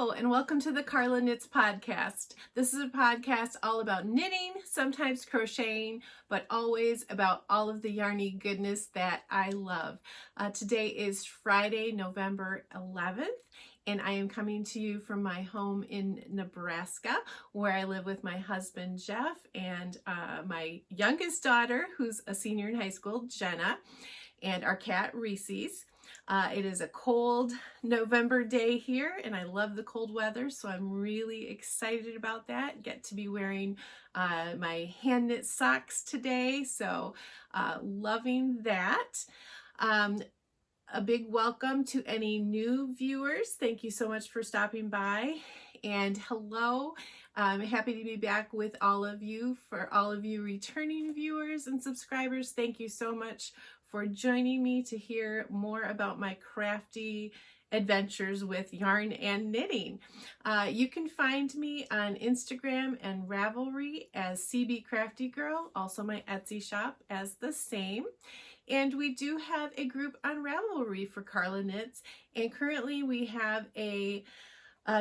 Hello, and welcome to the Carla Knits podcast. This is a podcast all about knitting, sometimes crocheting, but always about all of the yarny goodness that I love. Today is Friday, November 11th, and I am coming to you from my home in Nebraska, where I live with my husband, Jeff, and my youngest daughter, who's a senior in high school, Jenna, and our cat, Reese's. It is a cold November day here, and I love the cold weather, so I'm really excited about that. Get to be wearing my hand knit socks today, so loving that. A big welcome to any new viewers. Thank you so much for stopping by, and hello. I'm happy to be back with all of you. For all of you returning viewers and subscribers, thank you so much for joining me to hear more about my crafty adventures with yarn and knitting. You can find me on Instagram and Ravelry as cbcraftygirl, also my Etsy shop as the same. And we do have a group on Ravelry for Carla Knits, and currently we have a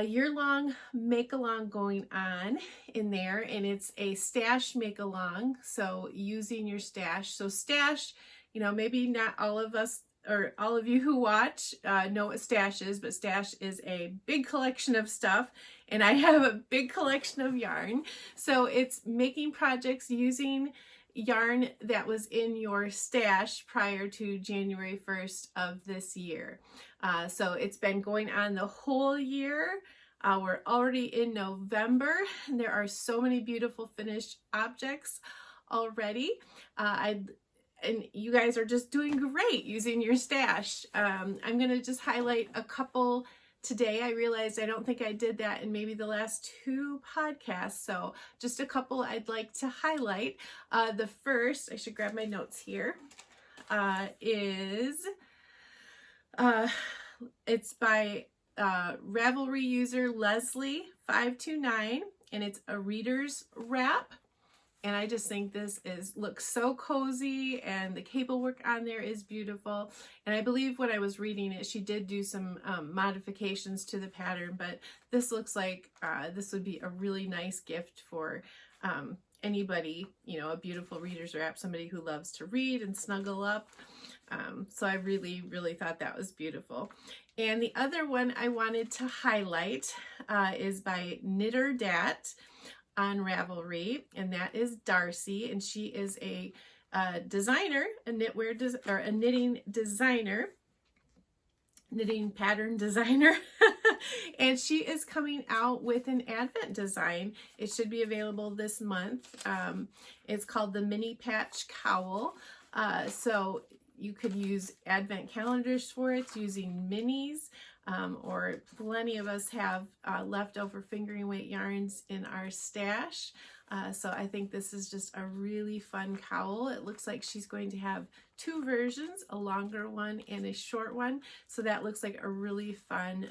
year-long make-along going on in there, and it's a stash make-along, so using your stash. So stash, you know, maybe not all of us or all of you who watch know what stash is, but stash is a big collection of stuff, and I have a big collection of yarn. So it's making projects using yarn that was in your stash prior to January 1st of this year. So it's been going on the whole year. We're already in November, and there are so many beautiful finished objects already. And you guys are just doing great using your stash. I'm going to just highlight a couple today. I realized I don't think I did that in maybe the last two podcasts, so just a couple I'd like to highlight. The first, I should grab my notes here, is it's by Ravelry user Leslie529, and it's a reader's wrap. And I just think this looks so cozy, and the cable work on there is beautiful. And I believe when I was reading it, she did do some modifications to the pattern, but this looks like this would be a really nice gift for anybody, you know, a beautiful reader's wrap, somebody who loves to read and snuggle up. So I really, really thought that was beautiful. And the other one I wanted to highlight is by Knitter Dat on Ravelry, and that is Darcy, and she is a designer, a knitting designer, knitting pattern designer, and she is coming out with an Advent design. It should be available this month. It's called the Mini Patch Cowl. So you could use Advent calendars for it using minis. Or plenty of us have leftover fingering weight yarns in our stash. So I think this is just a really fun cowl. It looks like she's going to have two versions, a longer one and a short one. So that looks like a really fun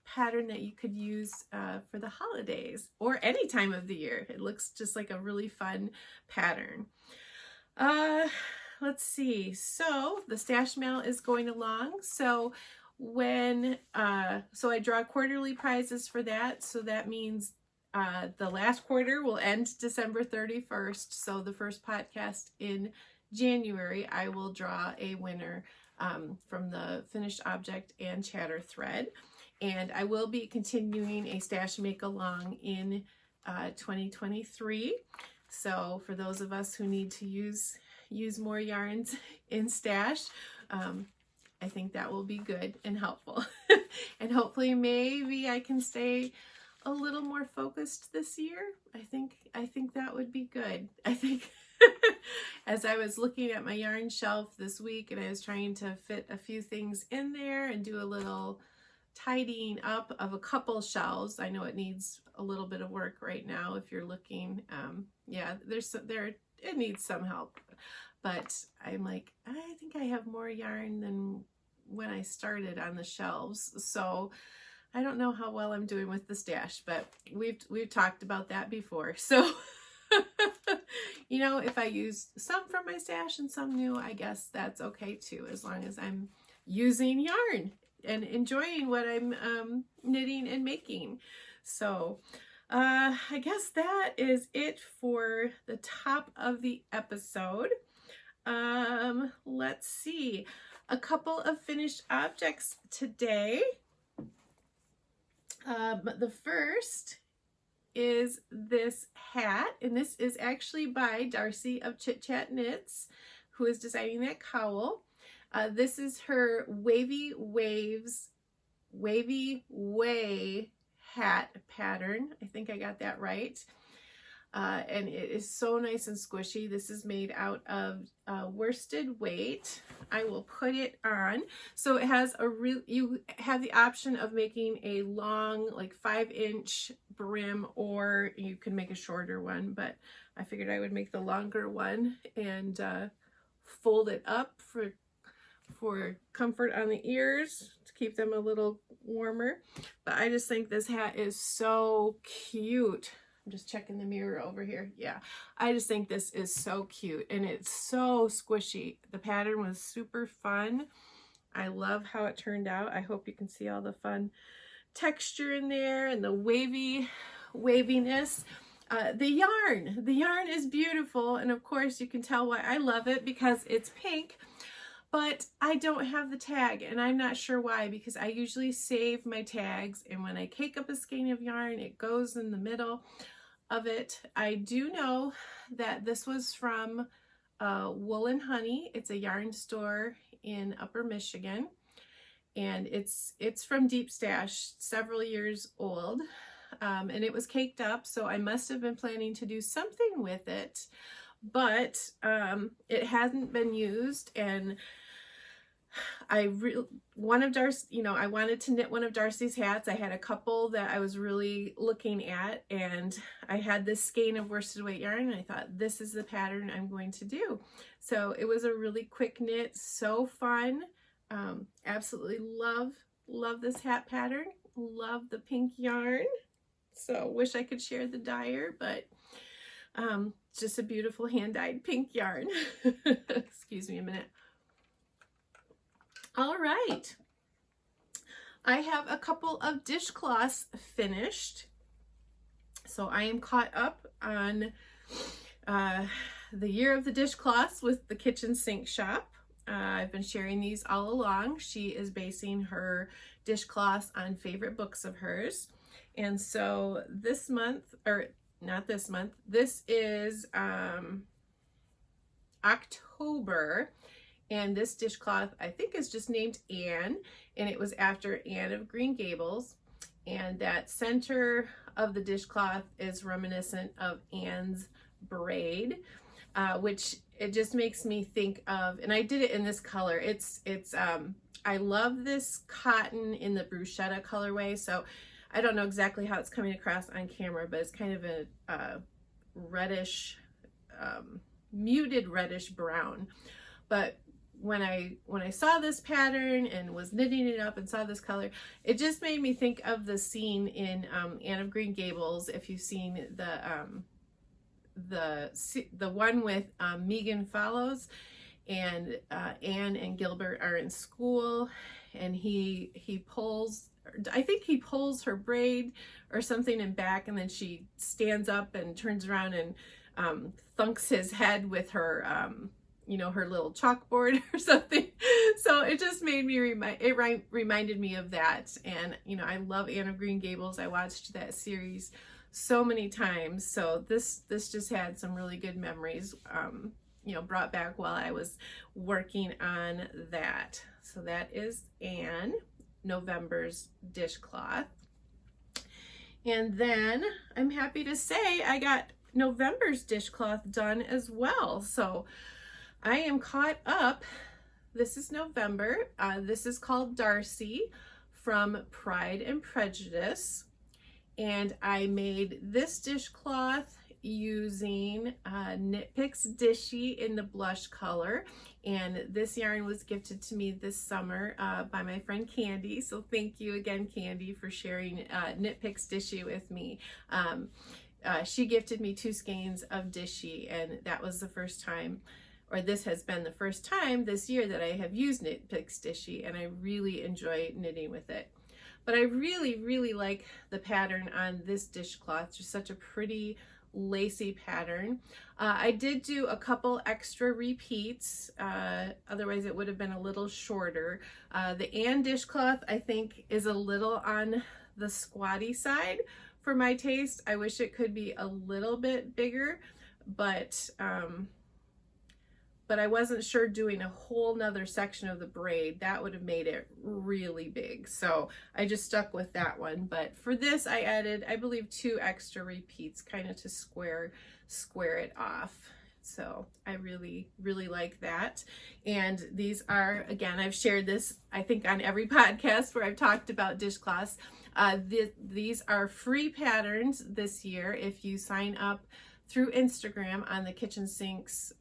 pattern that you could use for the holidays or any time of the year. It looks just like a really fun pattern. Let's see. So the stash mail is going along. So I draw quarterly prizes for that, so that means the last quarter will end December 31st, so the first podcast in January I will draw a winner from the finished object and chatter thread, and I will be continuing a stash make along in 2023. So for those of us who need to use more yarns in stash, I think that will be good and helpful. And hopefully maybe I can stay a little more focused this year. I think that would be good. I think as I was looking at my yarn shelf this week, and I was trying to fit a few things in there and do a little tidying up of a couple shelves. I know it needs a little bit of work right now if you're looking. Yeah, it needs some help. But I'm like, I think I have more yarn than when I started on the shelves. So I don't know how well I'm doing with the stash, but we've talked about that before. So, you know, if I use some from my stash and some new, I guess that's okay too, as long as I'm using yarn enjoying what I'm knitting and making. So I guess that is it for the top of the episode. Let's see, a couple of finished objects today. The first is this hat, and this is actually by Darcy of Chit Chat Knits, who is designing that cowl. This is her Wavy Way hat pattern. I think I got that right. And it is so nice and squishy. This is made out of worsted weight. I will put it on. So it has you have the option of making a long, like 5-inch brim, or you can make a shorter one, but I figured I would make the longer one and fold it up for comfort on the ears, to keep them a little warmer. But I just think this hat is so cute. I'm just checking the mirror over here. Yeah, I just think this is so cute, and it's so squishy. The pattern was super fun. I love how it turned out. I hope you can see all the fun texture in there and the waviness. The yarn is beautiful, and of course you can tell why I love it, because it's pink. But I don't have the tag, and I'm not sure why, because I usually save my tags, and when I cake up a skein of yarn, it goes in the middle of it. I do know that this was from Wool and Honey. It's a yarn store in Upper Michigan, and it's from Deep Stash, several years old, and it was caked up, so I must have been planning to do something with it, but it hasn't been used. And I wanted to knit one of Darcy's hats. I had a couple that I was really looking at, and I had this skein of worsted weight yarn, and I thought, this is the pattern I'm going to do. So it was a really quick knit, so fun. Absolutely love this hat pattern. Love the pink yarn. So wish I could share the dyer, but it's just a beautiful hand-dyed pink yarn. Excuse me a minute. All right, I have a couple of dishcloths finished, so I am caught up on the year of the dishcloths with the kitchen sink shop. I've been sharing these all along. She is basing her dishcloths on favorite books of hers, and so this month, or not this month, this is October. And this dishcloth, I think, is just named Anne, and it was after Anne of Green Gables. And that center of the dishcloth is reminiscent of Anne's braid, which it just makes me think of, and I did it in this color. I love this cotton in the bruschetta colorway, so I don't know exactly how it's coming across on camera, but it's kind of a reddish, muted reddish brown. But when I saw this pattern and was knitting it up and saw this color, it just made me think of the scene in Anne of Green Gables. If you've seen the one with Megan Follows, and Anne and Gilbert are in school, and he pulls, I think he pulls her braid or something in back, and then she stands up and turns around and thunks his head with her her little chalkboard or something. So it just made me reminded me of that. And I love Anne of Green Gables. I watched that series so many times, so this just had some really good memories brought back while I was working on that. So that is Anne, November's dishcloth. And then I'm happy to say I got November's dishcloth done as well. So I am caught up. This is November. This is called Darcy from Pride and Prejudice. And I made this dishcloth using Knit Picks Dishie in the blush color. And this yarn was gifted to me this summer by my friend Candy. So thank you again, Candy, for sharing Knit Picks Dishie with me. She gifted me 2 skeins of Dishie, and that was the first time, or this has been the first time this year that I have used Knit Picks Dishie, and I really enjoy knitting with it. But I really like the pattern on this dishcloth. Just such a pretty lacy pattern. I did do a couple extra repeats, otherwise it would have been a little shorter. The Ann dishcloth, I think, is a little on the squatty side for my taste. I wish it could be a little bit bigger, but I wasn't sure doing a whole nother section of the braid. That would have made it really big. So I just stuck with that one. But for this, I added, I believe, 2 extra repeats kind of to square it off. So I really like that. And these are, again, I've shared this, I think, on every podcast where I've talked about dishcloths. These are free patterns this year if you sign up through Instagram on the Kitchen Sinks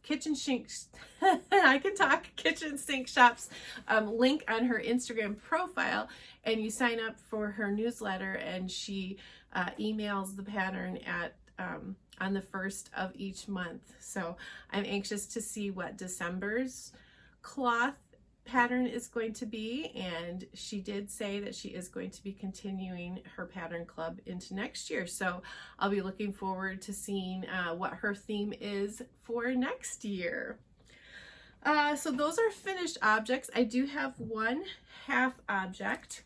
Kitchen Sinks I can talk Kitchen Sink Shop's link on her Instagram profile, and you sign up for her newsletter, and she emails the pattern at on the 1st of each month. So I'm anxious to see what December's cloth pattern is going to be, and she did say that she is going to be continuing her pattern club into next year, so I'll be looking forward to seeing what her theme is for next year. So those are finished objects. I do have one half object,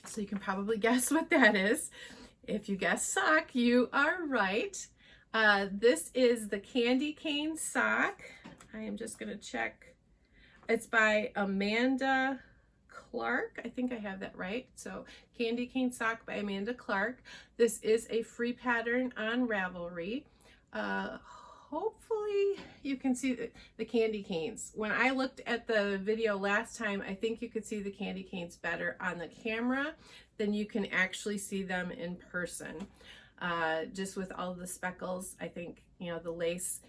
so you can probably guess what that is. If you guess sock, you are right. This is the candy cane sock. I am just going to check. It's by Amanda Clark. I think I have that right. So Candy Cane Sock by Amanda Clark. This is a free pattern on Ravelry. Hopefully you can see the candy canes. When I looked at the video last time, I think you could see the candy canes better on the camera than you can actually see them in person. Just with all the speckles, I think, you know, the lace,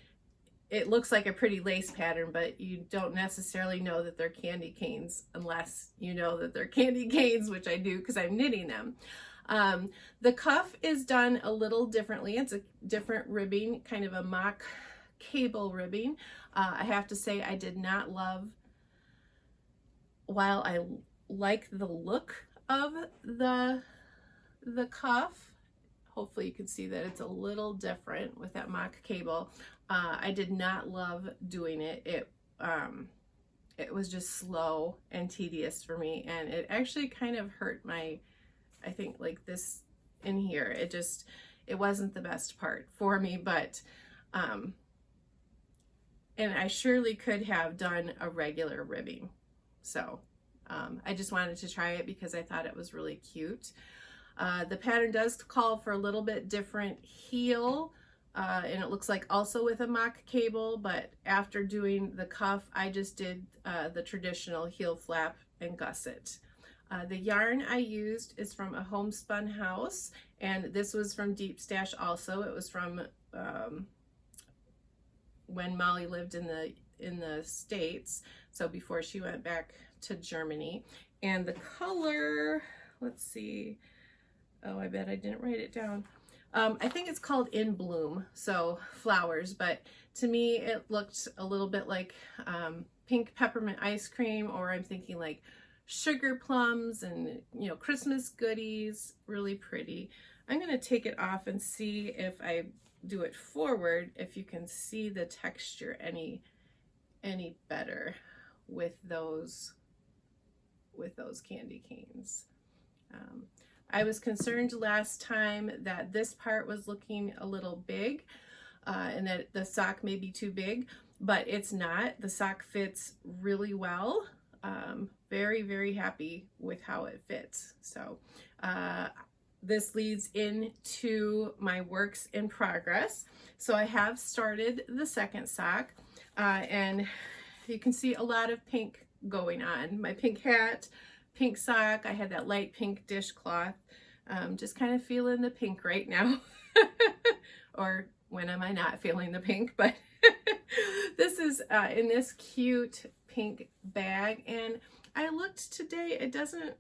it looks like a pretty lace pattern, but you don't necessarily know that they're candy canes unless you know that they're candy canes, which I do because I'm knitting them. The cuff is done a little differently. It's a different ribbing, kind of a mock cable ribbing. I have to say I did not love, while I like the look of the cuff, hopefully you can see that it's a little different with that mock cable. I did not love doing it. It was just slow and tedious for me, and it actually kind of hurt my, I think, like this in here. It wasn't the best part for me, but and I surely could have done a regular ribbing. So I just wanted to try it because I thought it was really cute. The pattern does call for a little bit different heel, and it looks like also with a mock cable, but after doing the cuff, I just did the traditional heel flap and gusset. The yarn I used is from a Homespun house, and this was from Deep Stash also. It was from when Molly lived in the States, so before she went back to Germany. And the color, let's see, oh, I bet I didn't write it down. I think it's called In Bloom, so flowers, but to me it looked a little bit like pink peppermint ice cream, or I'm thinking like sugar plums and, you know, Christmas goodies. Really pretty. I'm going to take it off and see if I do it forward, if you can see the texture any better with those candy canes. I was concerned last time that this part was looking a little big, and that the sock may be too big, but it's not. The sock fits really well. Very, very happy with how it fits. So this leads into my works in progress. So I have started the second sock, and you can see a lot of pink going on. My pink hat, pink sock, I had that light pink dishcloth. Just kind of feeling the pink right now. Or when am I not feeling the pink? But this is in this cute pink bag, and I looked today, it doesn't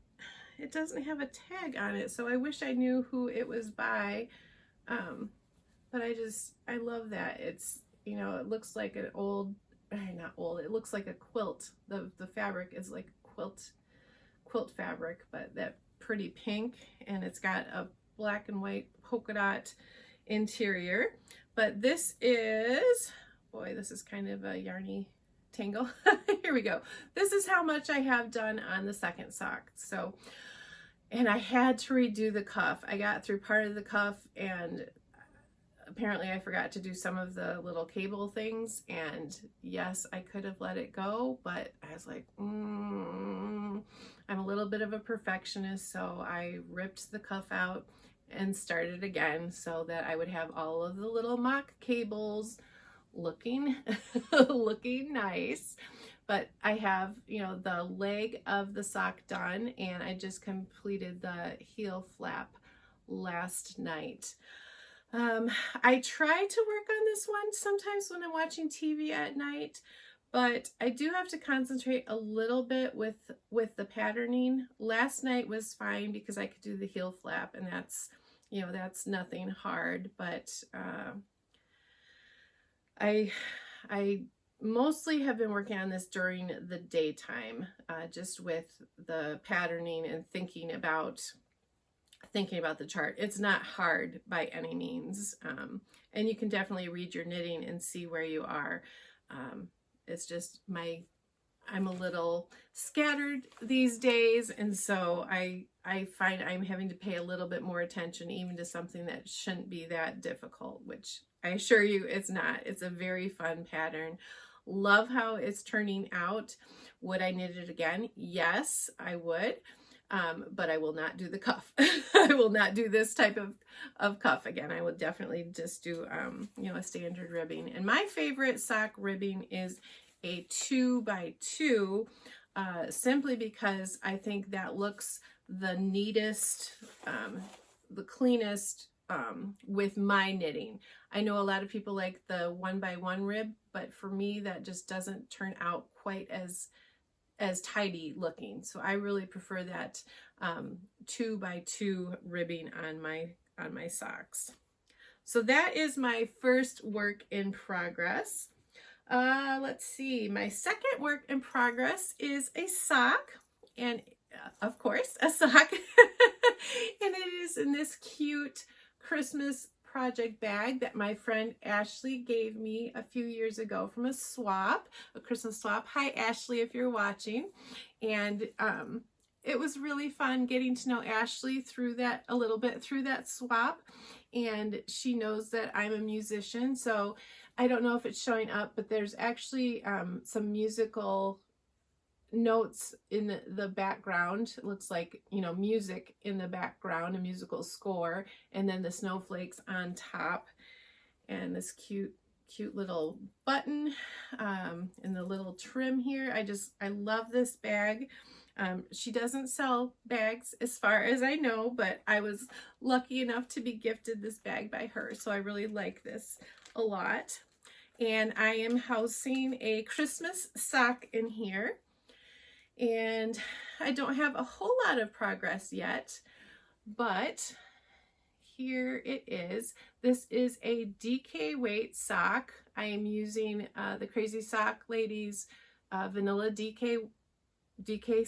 have a tag on it, so I wish I knew who it was by. but I love that. It's, you know, it looks like an old, not old, it looks like a quilt. The fabric is like quilt fabric, but that pretty pink, and it's got a black and white polka dot interior. But this is, boy, this is kind of a yarny tangle. Here we go. This is how much I have done on the second sock. So, and I had to redo the cuff. I got through part of the cuff, and apparently I forgot to do some of the little cable things, and yes, I could have let it go, but I was like, I'm a little bit of a perfectionist, so I ripped the cuff out and started again so that I would have all of the little mock cables looking looking nice. But I have, you know, the leg of the sock done, and I just completed the heel flap last night. I try to work on this one sometimes when I'm watching TV at night, but I do have to concentrate a little bit with the patterning. Last night was fine because I could do the heel flap, and that's, you know, that's nothing hard, but I mostly have been working on this during the daytime, just with the patterning and thinking about the chart. It's not hard by any means, and you can definitely read your knitting and see where you are. It's just I'm a little scattered these days, and so I find I'm having to pay a little bit more attention even to something that shouldn't be that difficult, which I assure you it's not. It's a very fun pattern. Love how it's turning out. Would I knit it again? Yes, I would. But I will not do the cuff. I will not do this type of cuff again. I will definitely just do, you know, a standard ribbing. And my favorite sock ribbing is a 2x2, simply because I think that looks the neatest, the cleanest, with my knitting. I know a lot of people like the 1x1 rib, but for me, that just doesn't turn out quite as tidy looking. So I really prefer that 2x2 ribbing on my socks. So that is my first work in progress. Let's see, my second work in progress is a sock, and of course a sock, and it is in this cute Christmas project bag that my friend Ashley gave me a few years ago from a Christmas swap. Hi Ashley, if you're watching. And it was really fun getting to know Ashley a little bit through that swap, and she knows that I'm a musician, so I don't know if it's showing up, but there's actually some musical notes in the background. It looks like, you know, music in the background, a musical score, and then the snowflakes on top, and this cute little button, and the little trim here. I love this bag. She doesn't sell bags as far as I know, but I was lucky enough to be gifted this bag by her, so I really like this a lot. And I am housing a Christmas sock in here. And I don't have a whole lot of progress yet, but here it is. This is a DK weight sock. I am using the Crazy Sock Ladies vanilla DK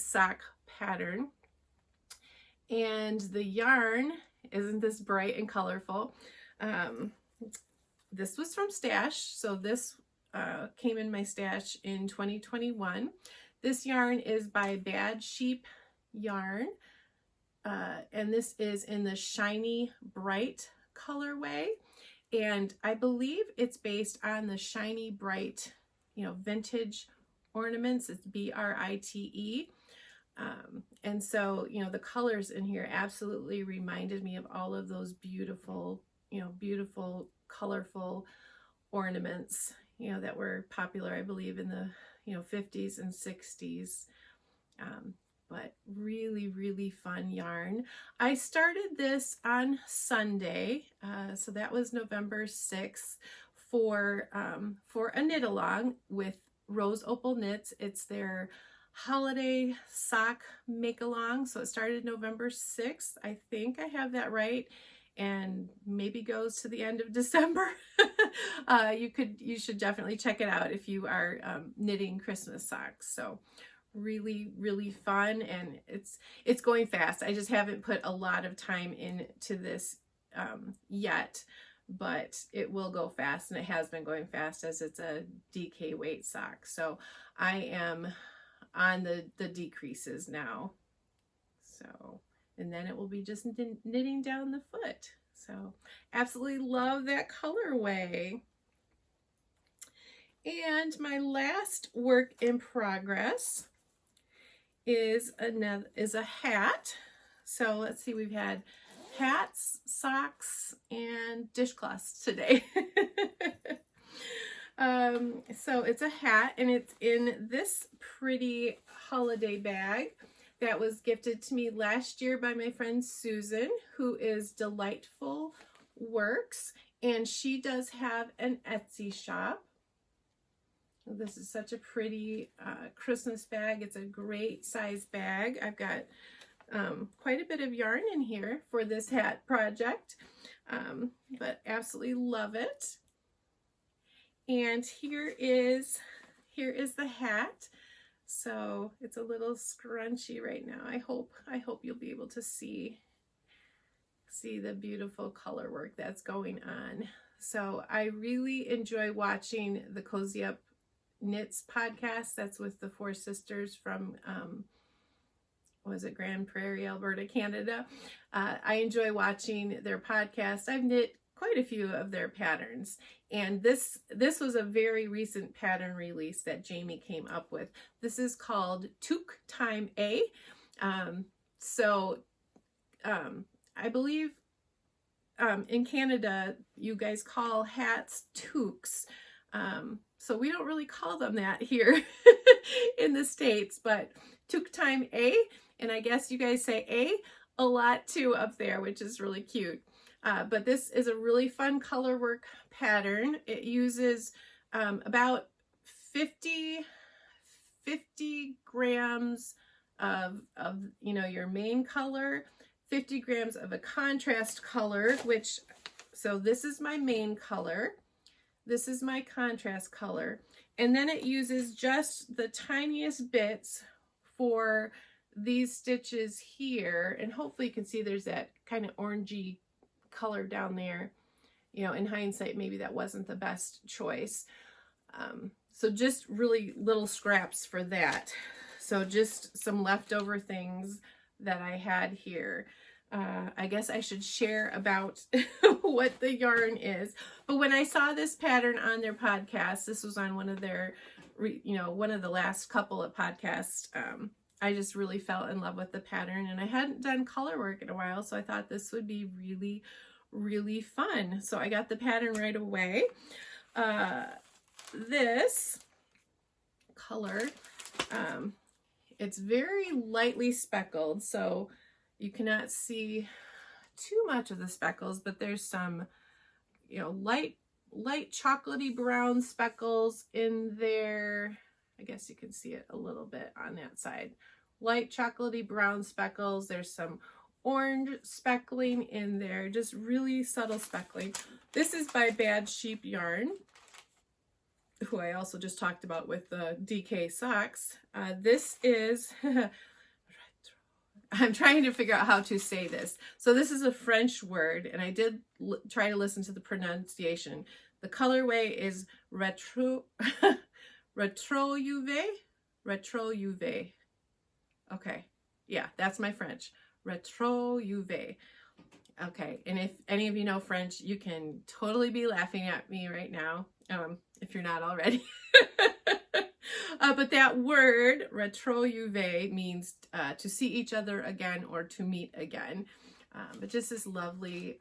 sock pattern. And the yarn, isn't this bright and colorful? This was from Stash, so this came in my stash in 2021. This yarn is by Bad Sheep Yarn, and this is in the Shiny Bright colorway, and I believe it's based on the Shiny Bright, you know, vintage ornaments. It's BRITE, and so, you know, the colors in here absolutely reminded me of all of those beautiful, you know, beautiful, colorful ornaments, you know, that were popular, I believe, in the, you know, 50s and 60s. But really, really fun yarn. I started this on Sunday, so that was November 6th, for a knit along with Rose Opal Knits. It's their holiday sock make along. So it started November 6th. I think I have that right. and maybe goes to the end of December. You should definitely check it out if you are knitting Christmas socks. So really, really fun, and it's going fast. I just haven't put a lot of time into this yet, but it will go fast, and it has been going fast as it's a DK weight sock. So I am on the decreases now. So, and then it will be just knitting down the foot. So absolutely love that colorway. And my last work in progress is a hat. So let's see, we've had hats, socks, and dishcloths today. So it's a hat, and it's in this pretty holiday bag that was gifted to me last year by my friend Susan, who is Delightful Works, and she does have an Etsy shop. This is such a pretty Christmas bag. It's a great size bag. I've got quite a bit of yarn in here for this hat project, but absolutely love it. And here is the hat. So it's a little scrunchy right now. I hope you'll be able to see the beautiful color work that's going on. So I really enjoy watching the Cozy Up Knits podcast. That's with the 4 sisters from was it Grand Prairie, Alberta, Canada. I enjoy watching their podcast. I've knit quite a few of their patterns, and this was a very recent pattern release that Jamie came up with. This is called Toque Time A. I believe in Canada you guys call hats toques. So we don't really call them that here in the States, but Toque Time A, and I guess you guys say a lot too up there, which is really cute. But this is a really fun color work pattern. It uses about 50 grams of your main color, 50 grams of a contrast color, so this is my main color. This is my contrast color. And then it uses just the tiniest bits for these stitches here. And hopefully you can see there's that kind of orangey color down there. In hindsight, maybe that wasn't the best choice. So just really little scraps for that. So just some leftover things that I had here. I guess I should share about what the yarn is. But when I saw this pattern on their podcast, this was on one of their, one of the last couple of podcasts, I just really fell in love with the pattern, and I hadn't done color work in a while, so I thought this would be really, really fun. So I got the pattern right away. This color, it's very lightly speckled, so you cannot see too much of the speckles, but there's some, light chocolatey brown speckles in there. I guess you can see it a little bit on that side. Light chocolatey brown speckles. There's some orange speckling in there, just really subtle speckling. This is by Bad Sheep Yarn, who I also just talked about with the DK socks. This is... I'm trying to figure out how to say this. So this is a French word, and I did try to listen to the pronunciation. The colorway is retro UV. Okay, yeah, that's my French. Retro UV. Okay, and if any of you know French, you can totally be laughing at me right now, if you're not already. But that word, retrouver, means to see each other again or to meet again. But just this lovely,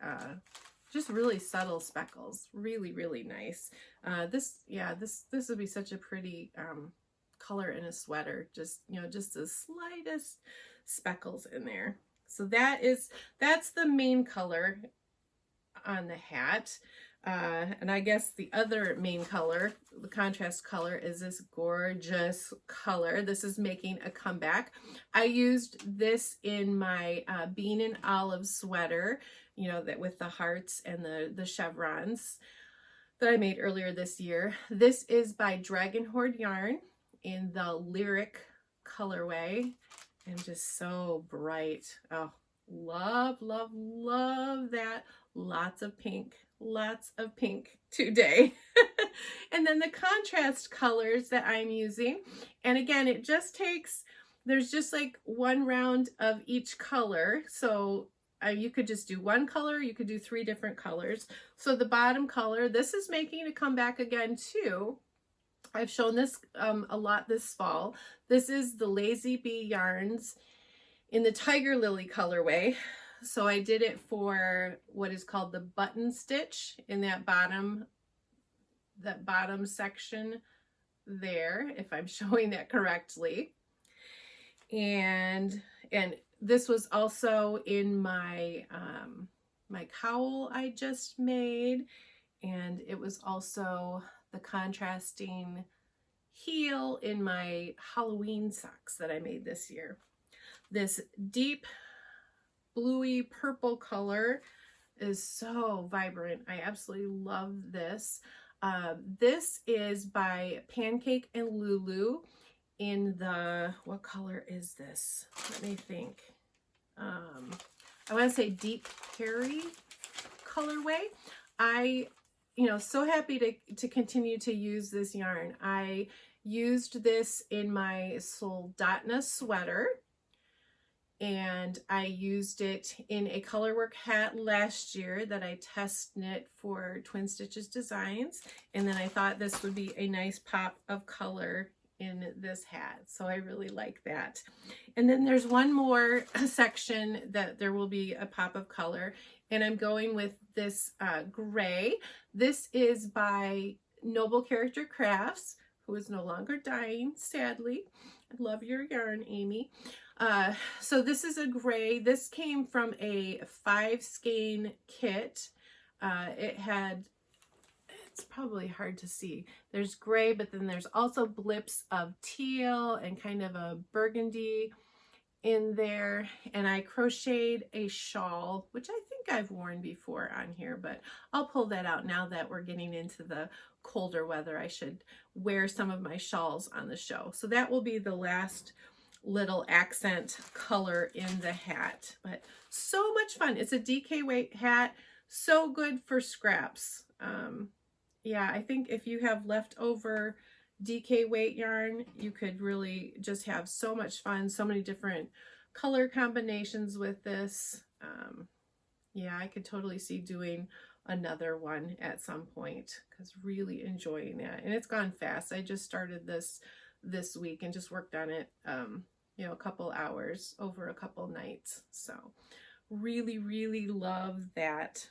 just really subtle speckles. Really, really nice. This would be such a pretty color in a sweater. Just, just the slightest speckles in there. So that's the main color on the hat. And I guess the other main color, the contrast color, is this gorgeous color. This is making a comeback. I used this in my bean and olive sweater, you know, that with the hearts and the chevrons that I made earlier this year. This is by Dragon Horde Yarn in the Lyric colorway, and just so bright. Oh, love, love, love that. Lots of pink today. And then the contrast colors that I'm using, and again, it just takes, there's just like one round of each color. So you could just do one color, you could do 3 different colors. So the bottom color, this is making a comeback again too. I've shown this a lot this fall. This is the Lazy Bee yarns in the Tiger Lily colorway. So I did it for what is called the button stitch in that bottom section there, if I'm showing that correctly. And this was also in my my cowl I just made, and it was also the contrasting heel in my Halloween socks that I made this year. This deep bluey purple color is so vibrant. I absolutely love this. This is by Pancake and Lulu in the, what color is this? Let me think. I want to say deep Perry colorway. So happy to continue to use this yarn. I used this in my Soldotna sweater, and I used it in a Colorwork hat last year that I test knit for Twin Stitches Designs, and then I thought this would be a nice pop of color in this hat, so I really like that. And then there's one more section that there will be a pop of color, and I'm going with this gray. This is by Noble Character Crafts, who is no longer dying, sadly. I love your yarn, Amy. So this is a gray. This came from a 5 skein kit. It's probably hard to see. There's gray, but then there's also blips of teal and kind of a burgundy in there. And I crocheted a shawl, which I think I've worn before on here, but I'll pull that out now that we're getting into the colder weather. I should wear some of my shawls on the show. So that will be the last little accent color in the hat, but so much fun. It's a DK weight hat, so good for scraps. Yeah, I think if you have leftover DK weight yarn, you could really just have so much fun, so many different color combinations with this. Yeah, I could totally see doing another one at some point, because really enjoying that. And it's gone fast. I just started this week and just worked on it, a couple hours over a couple nights. So really, really love that.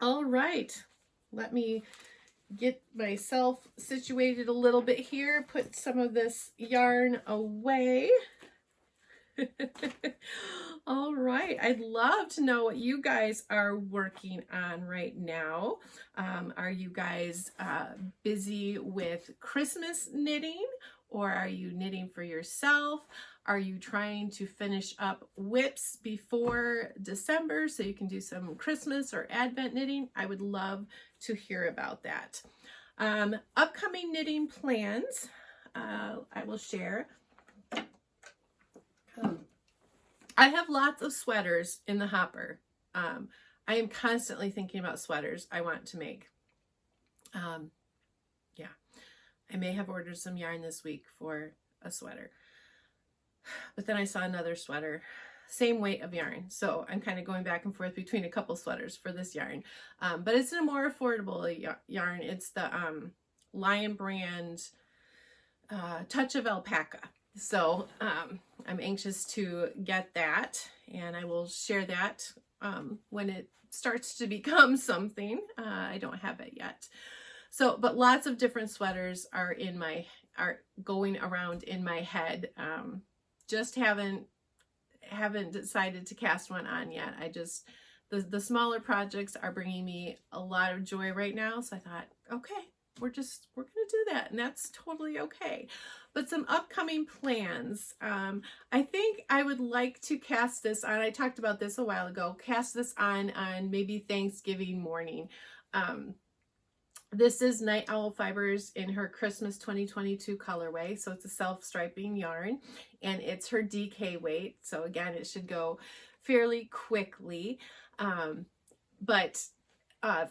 All right, let me get myself situated a little bit here, put some of this yarn away. All right, I'd love to know what you guys are working on right now. Are you guys busy with Christmas knitting, or are you knitting for yourself? Are you trying to finish up whips before December so you can do some Christmas or Advent knitting? I would love to hear about that. Upcoming knitting plans, I will share. I have lots of sweaters in the hopper. I am constantly thinking about sweaters I want to make. Yeah, I may have ordered some yarn this week for a sweater, but then I saw another sweater, same weight of yarn. So I'm kind of going back and forth between a couple sweaters for this yarn. But it's a more affordable yarn. It's the Lion Brand Touch of Alpaca. So I'm anxious to get that, and I will share that when it starts to become something. I don't have it yet. So, but lots of different sweaters are going around in my head. Just haven't decided to cast one on yet. I just the smaller projects are bringing me a lot of joy right now. So I thought, okay, we're going to do that, and that's totally okay. But some upcoming plans. I think I would like to cast this on, I talked about this a while ago, cast this on maybe Thanksgiving morning. This is Night Owl Fibers in her Christmas 2022 colorway. So it's a self-striping yarn, and it's her DK weight. So again, it should go fairly quickly. But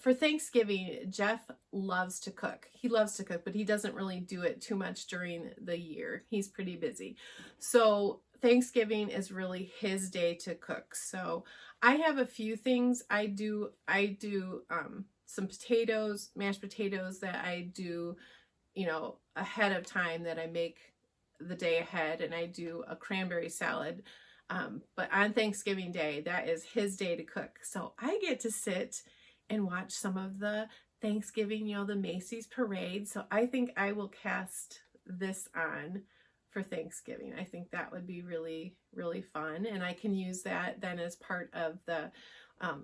for Thanksgiving, Jeff loves to cook. He loves to cook, but he doesn't really do it too much during the year. He's pretty busy. So Thanksgiving is really his day to cook. So I have a few things I do. Some potatoes, mashed potatoes that I do, you know, ahead of time, that I make the day ahead, and I do a cranberry salad. But on Thanksgiving Day, that is his day to cook. So I get to sit and watch some of the Thanksgiving, you know, the Macy's parade. So I think I will cast this on for Thanksgiving. I think that would be really, really fun. And I can use that then as part of the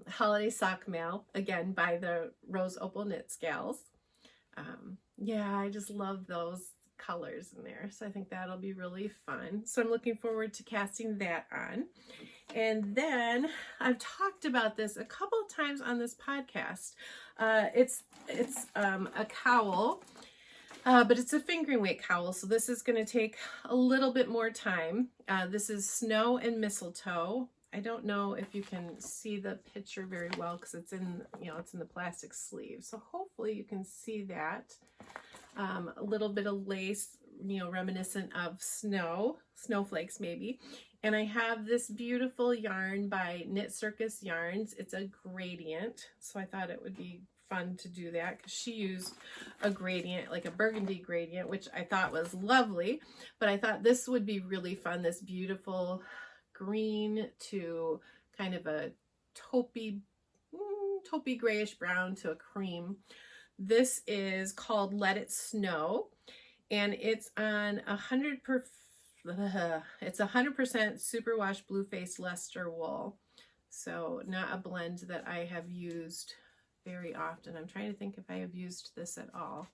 holiday sock mail, again, by the Rose Opal Knits gals. Yeah, I just love those colors in there. So I think that'll be really fun. So I'm looking forward to casting that on. And then I've talked about this a couple of times on this podcast. It's a cowl, but it's a fingering weight cowl. So this is going to take a little bit more time. This is Snow and Mistletoe. I don't know if you can see the picture very well because it's in, you know, it's in the plastic sleeve. So hopefully you can see that. A little bit of lace, you know, reminiscent of snow, snowflakes maybe. And I have this beautiful yarn by Knit Circus Yarns. It's a gradient, so I thought it would be fun to do that because she used a gradient, like a burgundy gradient, which I thought was lovely. But I thought this would be really fun, this beautiful green to kind of a taupey grayish brown to a cream. This is called Let It Snow, and it's on 100% superwash blue face Leicester wool. So not a blend that I have used very often. I'm trying to think if I have used this at all,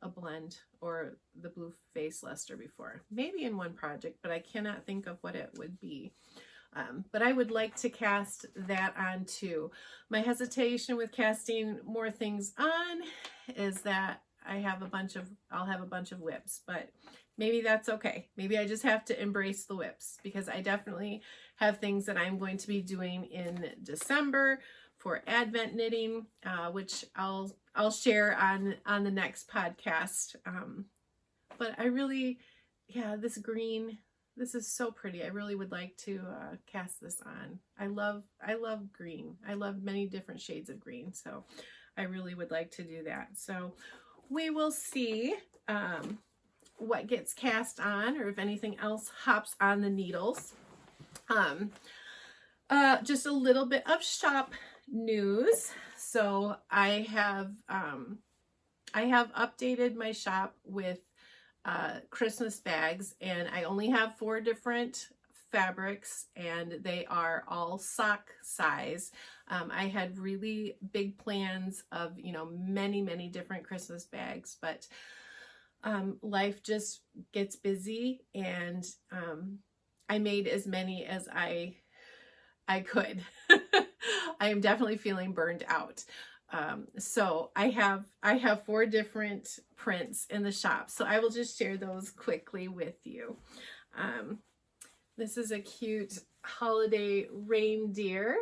a blend or the blue face Leicester before. Maybe in one project, but I cannot think of what it would be. But I would like to cast that on too. My hesitation with casting more things on is that I'll have a bunch of whips, but maybe that's okay. Maybe I just have to embrace the whips, because I definitely have things that I'm going to be doing in December for Advent knitting, which I'll share on the next podcast. But I really, yeah, this green, this is so pretty. I really would like to cast this on. I love green. I love many different shades of green. So I really would like to do that. So we will see what gets cast on, or if anything else hops on the needles. Just a little bit of shop news. So I have updated my shop with Christmas bags, and I only have 4 different fabrics, and they are all sock size. I had really big plans of, you know, many different Christmas bags, but life just gets busy, and I made as many as I could. I am definitely feeling burned out. So I have 4 different prints in the shop. So I will just share those quickly with you. This is a cute holiday reindeer.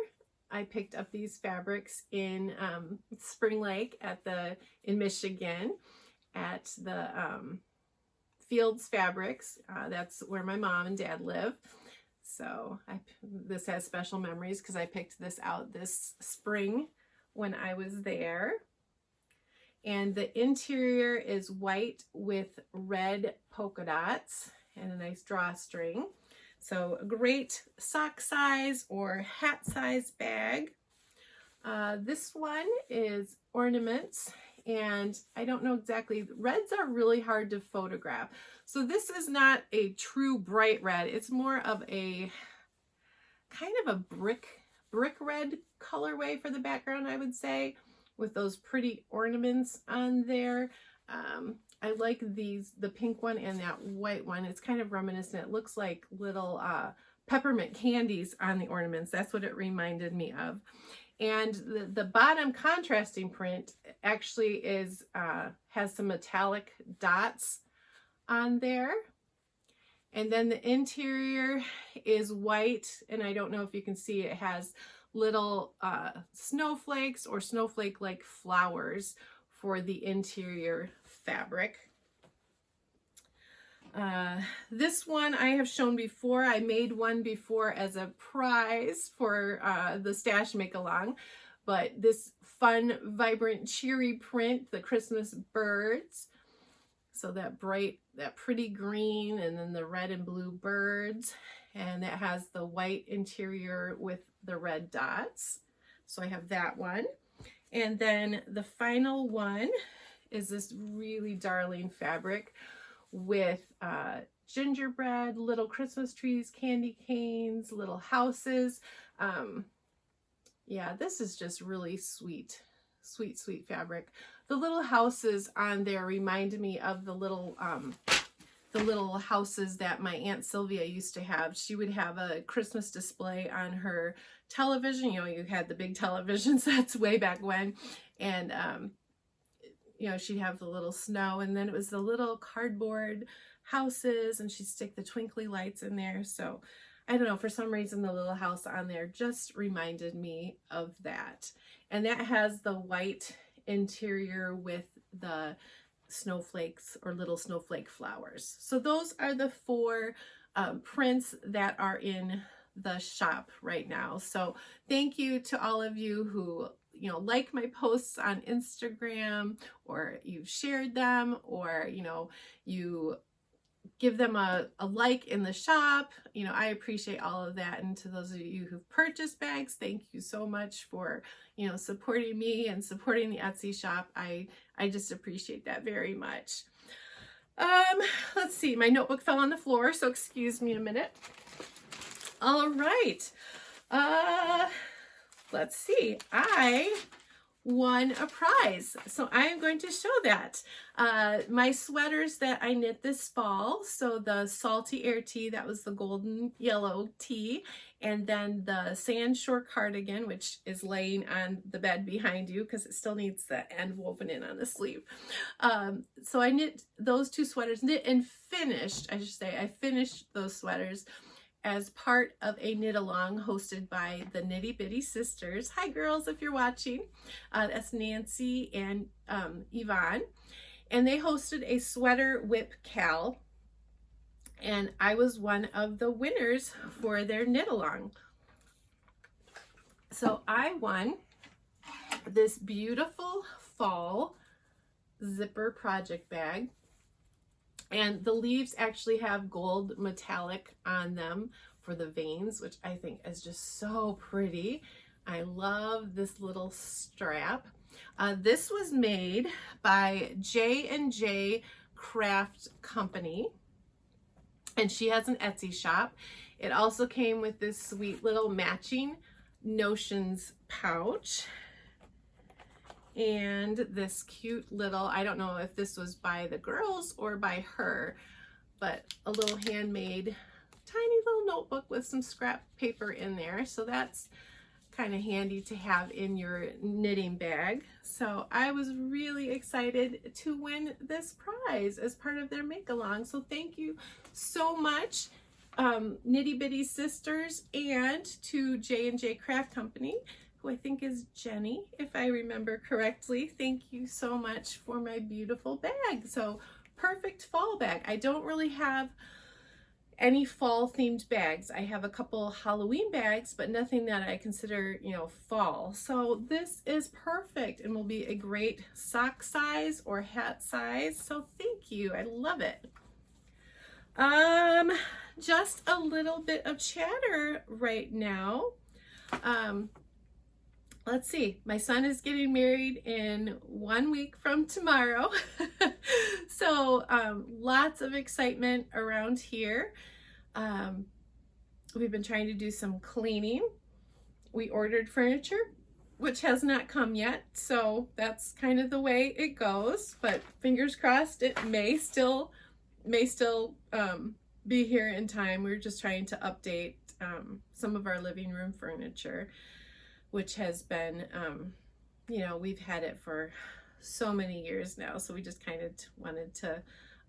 I picked up these fabrics in Spring Lake in Michigan at the Fields Fabrics. That's where my mom and dad live. So this has special memories because I picked this out this spring when I was there. And the interior is white with red polka dots and a nice drawstring. So a great sock size or hat size bag. This one is ornaments, and I don't know exactly, reds are really hard to photograph. So this is not a true bright red. It's more of a kind of a brick brick red colorway for the background, I would say, with those pretty ornaments on there. I like the pink one and that white one. It's kind of reminiscent. It looks like little peppermint candies on the ornaments. That's what it reminded me of. And the bottom contrasting print actually is has some metallic dots on there. And then the interior is white, and I don't know if you can see, it has little snowflakes or snowflake-like flowers for the interior fabric. This one I have shown before. I made one before as a prize for the stash make-along, but this fun, vibrant, cheery print, the Christmas birds. So that bright, that pretty green, and then the red and blue birds, and that has the white interior with the red dots. So I have that one. And then the final one is this really darling fabric with gingerbread, little Christmas trees, candy canes, little houses. Yeah, this is just really sweet, sweet, sweet fabric. The little houses on there remind me of the little houses that my Aunt Sylvia used to have. She would have a Christmas display on her television. You know, you had the big television sets way back when, and you know, she'd have the little snow, and then it was the little cardboard houses, and she'd stick the twinkly lights in there. So I don't know, for some reason the little house on there just reminded me of that. And that has the white interior with the snowflakes or little snowflake flowers. So those are the 4 prints that are in the shop right now. So thank you to all of you who, you know, like my posts on Instagram, or you've shared them, or, you know, you give them a like in the shop. You know, I appreciate all of that. And to those of you who've purchased bags, thank you so much for, you know, supporting me and supporting the Etsy shop. I just appreciate that very much. Let's see, my notebook fell on the floor, so excuse me a minute. All right. Let's see. I won a prize, so I am going to show that. My sweaters that I knit this fall, so the Salty Air tee, that was the golden yellow tee, and then the Sand Shore cardigan, which is laying on the bed behind you because it still needs the end woven in on the sleeve. So I knit those 2 sweaters, knit and finished, I should say, I finished those sweaters as part of a knit along hosted by the Nitty Bitty Sisters. Hi girls, if you're watching. That's Nancy and Yvonne. And they hosted a sweater whip cal, and I was one of the winners for their knit along. So I won this beautiful fall zipper project bag. And the leaves actually have gold metallic on them for the veins, which I think is just so pretty. I love this little strap. This was made by J&J Craft Company, and she has an Etsy shop. It also came with this sweet little matching Notions pouch. And this cute little, I don't know if this was by the girls or by her, but a little handmade tiny little notebook with some scrap paper in there. So that's kind of handy to have in your knitting bag. So I was really excited to win this prize as part of their make-along. So thank you so much, Nitty Bitty Sisters, and to J&J Craft Company, who I think is Jenny, if I remember correctly. Thank you so much for my beautiful bag. So perfect fall bag. I don't really have any fall themed bags. I have a couple Halloween bags, but nothing that I consider, you know, fall. So this is perfect and will be a great sock size or hat size. So thank you. I love it. Just a little bit of chatter right now. Let's see, my son is getting married in 1 week from tomorrow. So lots of excitement around here. We've been trying to do some cleaning we ordered furniture, which has not come yet, so that's kind of the way it goes, but fingers crossed it may still be here in time. We're just trying to update some of our living room furniture, which has been, you know, we've had it for so many years now, so we just kind of wanted to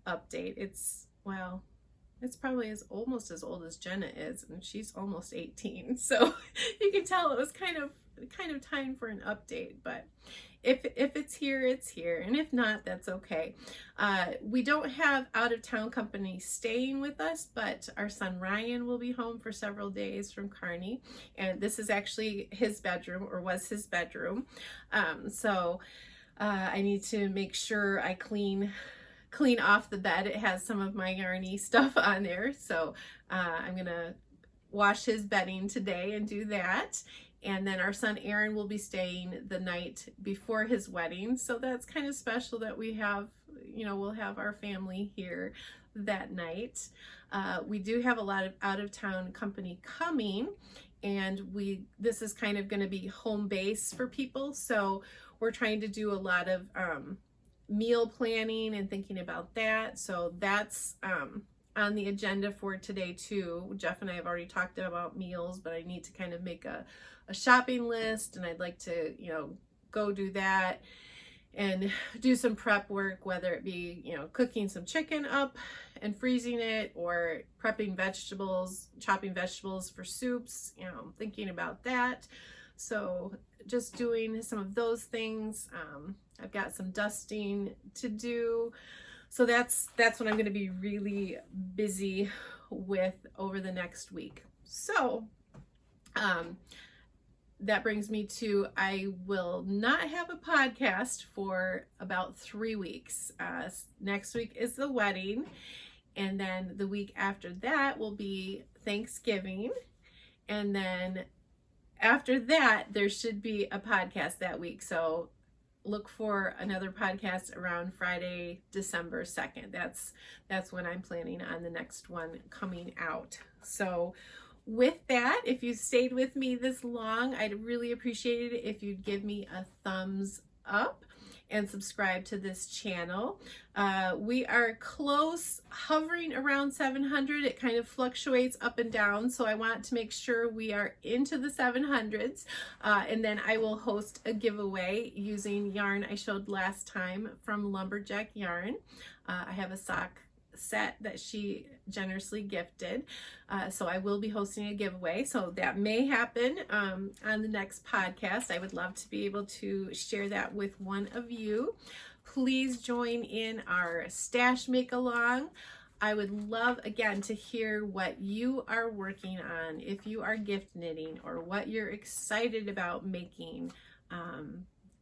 update. It's, well, it's probably almost as old as Jenna is, and she's almost 18, so you can tell it was kind of time for an update. But if it's here, it's here, and if not, that's okay. We don't have out-of-town company staying with us, but our son Ryan will be home for several days from Kearney, and this is actually his bedroom, or was his bedroom. So I need to make sure I clean off the bed. It has some of my yarny stuff on there, so I'm gonna wash his bedding today and do that. And then our son Aaron will be staying the night before his wedding, so that's kind of special that we have, you know, we'll have our family here that night. We do have a lot of out-of-town company coming, and this is kind of going to be home base for people, so we're trying to do a lot of meal planning and thinking about that. So that's on the agenda for today too. Jeff and I have already talked about meals, but I need to kind of make a shopping list, and I'd like to, you know, go do that and do some prep work, whether it be, you know, cooking some chicken up and freezing it, or prepping vegetables, chopping vegetables for soups, you know, thinking about that. So just doing some of those things. I've got some dusting to do. So that's what I'm going to be really busy with over the next week. So that brings me to, I will not have a podcast for about 3 weeks. Next week is the wedding, and then the week after that will be Thanksgiving, and then after that there should be a podcast that week. So look for another podcast around Friday, December 2nd. That's when I'm planning on the next one coming out. So with that, if you stayed with me this long, I'd really appreciate it if you'd give me a thumbs up and subscribe to this channel. We are close, hovering around 700. It kind of fluctuates up and down, so I want to make sure we are into the 700s, and then I will host a giveaway using yarn I showed last time from Lumberjack Yarn. I have a sock set that she generously gifted, so I will be hosting a giveaway, so that may happen on the next podcast. I would love to be able to share that with one of you. Please join in our stash make along. I would love, again, to hear what you are working on, if you are gift knitting, or what you're excited about making.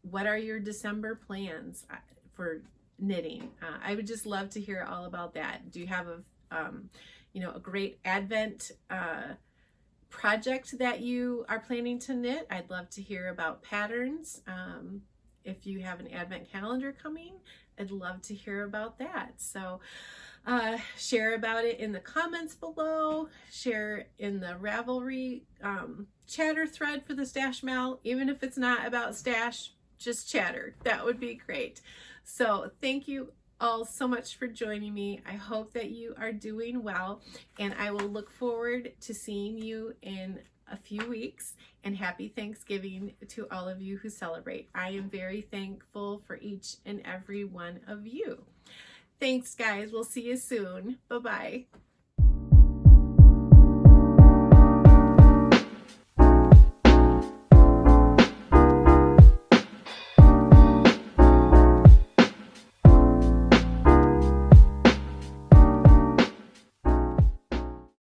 What are your December plans for knitting? I would just love to hear all about that. Do you have a great Advent project that you are planning to knit? I'd love to hear about patterns. If you have an Advent calendar coming, I'd love to hear about that. So share about it in the comments below, share in the Ravelry chatter thread for the Stash Mal. Even if it's not about stash, just chatter. That would be great. So thank you all so much for joining me. I hope that you are doing well, and I will look forward to seeing you in a few weeks, and happy Thanksgiving to all of you who celebrate. I am very thankful for each and every one of you. Thanks, guys. We'll see you soon. Bye-bye.